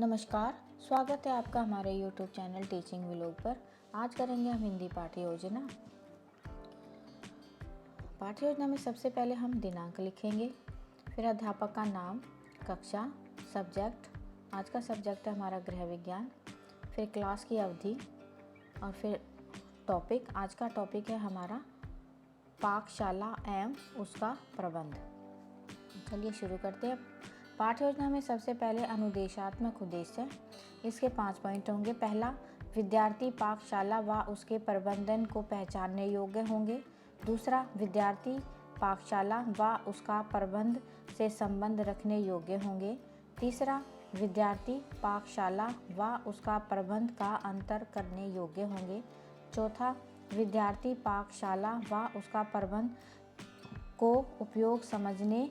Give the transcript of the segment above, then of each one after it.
नमस्कार, स्वागत है आपका हमारे YouTube चैनल टीचिंग व्लॉग पर। आज करेंगे हम हिंदी पाठ्य योजना। पाठ्य योजना में सबसे पहले हम दिनांक लिखेंगे, फिर अध्यापक का नाम, कक्षा, सब्जेक्ट। आज का सब्जेक्ट है हमारा गृह विज्ञान। फिर क्लास की अवधि और फिर टॉपिक। आज का टॉपिक है हमारा पाकशाला एवं उसका प्रबंध। चलिए शुरू करते हैं। पाठ्य योजना में सबसे पहले अनुदेशात्मक उद्देश्य। इसके 5 पॉइंट होंगे। पहला, विद्यार्थी पाकशाला व उसके प्रबंधन को पहचानने योग्य होंगे। दूसरा, विद्यार्थी पाकशाला व उसका प्रबंध से संबंध रखने योग्य होंगे। तीसरा, विद्यार्थी पाकशाला व उसका प्रबंध का अंतर करने योग्य होंगे। चौथा, विद्यार्थी पाकशाला व उसका प्रबंध को उपयोग समझने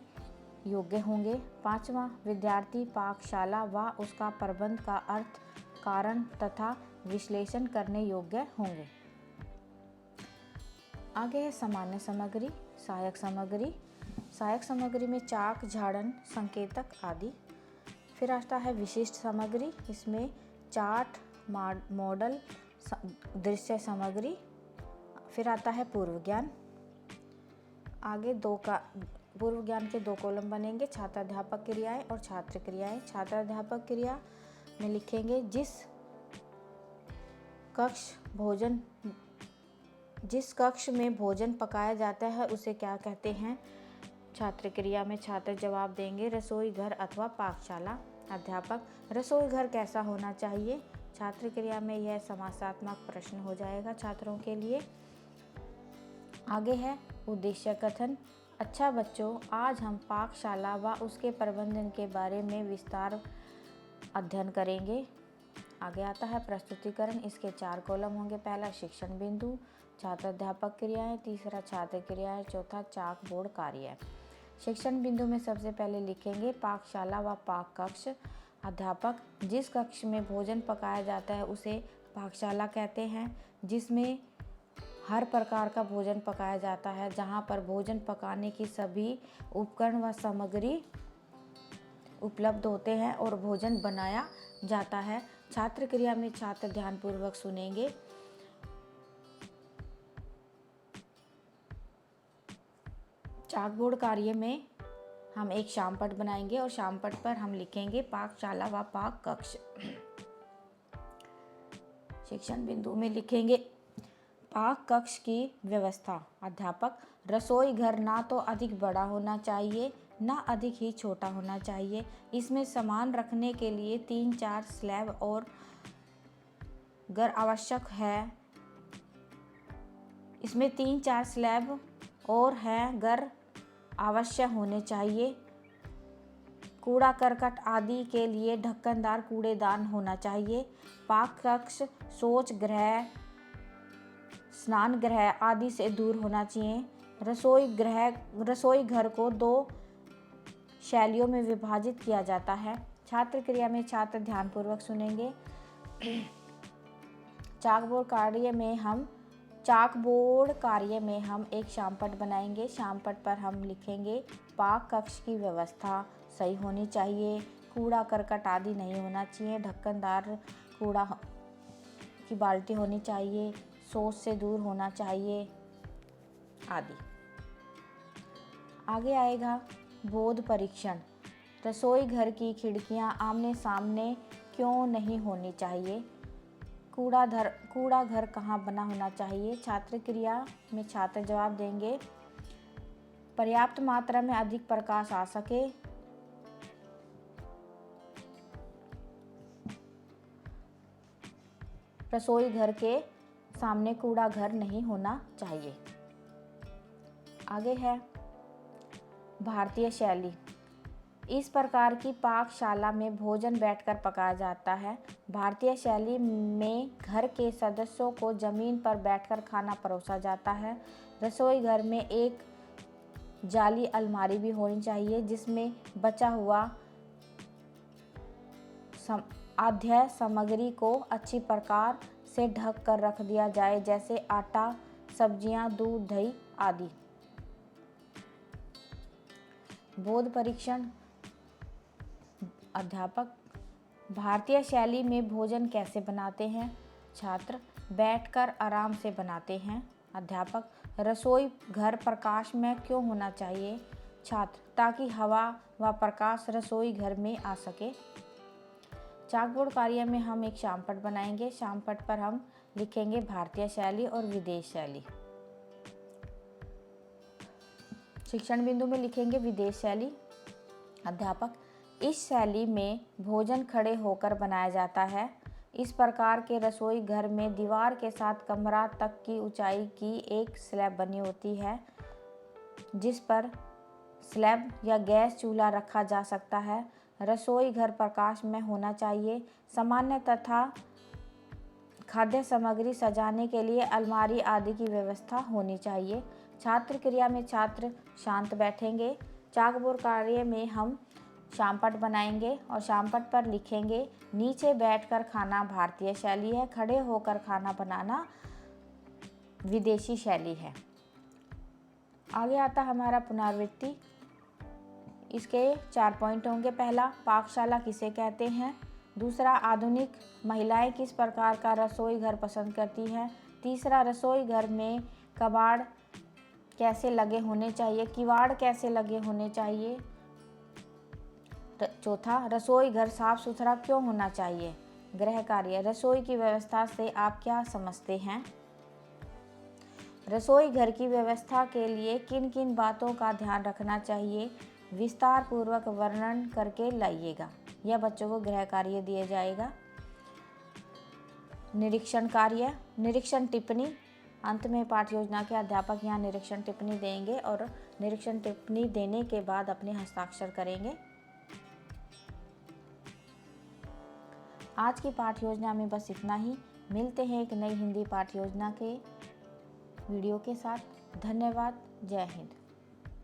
योग्य होंगे। पांचवा, विद्यार्थी पाकशाला व उसका प्रबंध का अर्थ, कारण तथा विश्लेषण करने योग्य होंगे। आगे है सामान्य सामग्री, सहायक सामग्री। सहायक सामग्री में चाक, झाड़न, संकेतक आदि। फिर आता है विशिष्ट सामग्री। इसमें चार्ट, मॉडल, दृश्य सामग्री। फिर आता है पूर्व ज्ञान। आगे पूर्व ज्ञान के 2 कॉलम बनेंगे, छात्र अध्यापक क्रियाएं और छात्र क्रियाएं। छात्र अध्यापक क्रिया में लिखेंगे जिस कक्ष में भोजन पकाया जाता है उसे क्या कहते हैं। छात्र क्रिया में छात्र जवाब देंगे रसोई घर अथवा पाकशाला। अध्यापक, रसोई घर कैसा होना चाहिए। छात्र क्रिया में यह समासात्मक प्रश्न हो जाएगा छात्रों के लिए। आगे है उद्देश्य कथन। अच्छा बच्चों, आज हम पाकशाला व उसके प्रबंधन के बारे में विस्तार अध्ययन करेंगे। आगे आता है प्रस्तुतिकरण। इसके 4 कॉलम होंगे। पहला, शिक्षण बिंदु, छात्र अध्यापक क्रियाएं। तीसरा, छात्र क्रियाएं। चौथा, चाक बोर्ड कार्य। शिक्षण बिंदु में सबसे पहले लिखेंगे पाकशाला व पाक कक्ष। अध्यापक, जिस कक्ष में भोजन पकाया जाता है उसे पाकशाला कहते हैं, जिसमें हर प्रकार का भोजन पकाया जाता है, जहाँ पर भोजन पकाने की सभी उपकरण व सामग्री उपलब्ध होते हैं और भोजन बनाया जाता है। छात्र क्रिया में छात्र ध्यानपूर्वक सुनेंगे। चाकबोर्ड कार्य में हम एक शामपट बनाएंगे और शामपट पर हम लिखेंगे पाकशाला व पाक कक्ष। शिक्षण बिंदु में लिखेंगे पाक कक्ष की व्यवस्था। अध्यापक, रसोई घर ना तो अधिक बड़ा होना चाहिए ना अधिक ही छोटा होना चाहिए। इसमें सामान रखने के लिए 3-4 स्लैब और घर आवश्यक है। इसमें 3-4 स्लैब और है घर अवश्य होने चाहिए। कूड़ा करकट आदि के लिए ढक्कनदार कूड़ेदान होना चाहिए। पाक कक्ष शौच गृह, स्नान गृह आदि से दूर होना चाहिए। रसोई घर को 2 शैलियों में विभाजित किया जाता है। छात्र क्रिया में छात्र ध्यानपूर्वक सुनेंगे। चाकबोर्ड कार्य में हम एक शामपट बनाएंगे। शामपट पर हम लिखेंगे पाक कक्ष की व्यवस्था सही होनी चाहिए, कूड़ा करकट आदि नहीं होना चाहिए, ढक्कनदार कूड़ा की बाल्टी होनी चाहिए, शौच से दूर होना चाहिए आदि। आगे आएगा बोध परीक्षण। रसोई घर की खिड़कियां आमने सामने क्यों नहीं होनी चाहिए। कूड़ा घर कहाँ बना होना चाहिए। छात्र क्रिया में छात्र जवाब देंगे पर्याप्त मात्रा में अधिक प्रकाश आ सके, रसोई घर के सामने कूड़ा घर नहीं होना चाहिए। आगे है भारतीय शैली। इस प्रकार की पाकशाला में भोजन बैठकर पकाया जाता है। भारतीय शैली में घर के सदस्यों को जमीन पर बैठकर खाना परोसा जाता है। रसोई घर में एक जाली अलमारी भी होनी चाहिए, जिसमें बचा हुआ खाद्य सामग्री को अच्छी प्रकार से ढक कर रख दिया जाए, जैसे आटा, सब्जियां, दूध, दही आदि। बोध परीक्षण। अध्यापक, भारतीय शैली में भोजन कैसे बनाते हैं? छात्र, बैठकर आराम से बनाते हैं। अध्यापक, रसोई घर प्रकाश में क्यों होना चाहिए? छात्र, ताकि हवा व प्रकाश रसोई घर में आ सके। चाकबोर्ड कार्य में हम एक शामपट बनाएंगे। शामपट पर हम लिखेंगे भारतीय शैली और विदेश शैली। शिक्षण बिंदु में लिखेंगे विदेश शैली। अध्यापक, इस शैली में भोजन खड़े होकर बनाया जाता है। इस प्रकार के रसोई घर में दीवार के साथ कमरा तक की ऊंचाई की एक स्लैब बनी होती है, जिस पर स्लैब या गैस चूल्हा रखा जा सकता है। रसोई घर प्रकाश में होना चाहिए। सामान्य तथा खाद्य सामग्री सजाने के लिए अलमारी आदि की व्यवस्था होनी चाहिए। छात्र क्रिया में छात्र शांत बैठेंगे। चाकबोर्ड कार्य में हम शामपट बनाएंगे और शामपट पर लिखेंगे नीचे बैठकर खाना भारतीय शैली है, खड़े होकर खाना बनाना विदेशी शैली है। आगे आता हमारा पुनरावृत्ति। इसके 4 पॉइंट होंगे। पहला, पाकशाला किसे कहते हैं? दूसरा, आधुनिक महिलाएं किस प्रकार का रसोई घर पसंद करती हैं? तीसरा, रसोई घर में किवाड़ कैसे लगे होने चाहिए? चौथा, रसोई घर साफ सुथरा क्यों होना चाहिए? गृह कार्य, रसोई की व्यवस्था से आप क्या समझते हैं? रसोई घर की व्यवस्था के लिए किन किन बातों का ध्यान रखना चाहिए? विस्तार पूर्वक वर्णन करके लाइएगा। यह बच्चों को गृह कार्य दिया जाएगा। निरीक्षण कार्य, निरीक्षण टिप्पणी। अंत में पाठ योजना के अध्यापक यहाँ निरीक्षण टिप्पणी देंगे और निरीक्षण टिप्पणी देने के बाद अपने हस्ताक्षर करेंगे। आज की पाठ योजना में बस इतना ही। मिलते हैं एक नई हिंदी पाठ योजना के वीडियो के साथ। धन्यवाद। जय हिंद।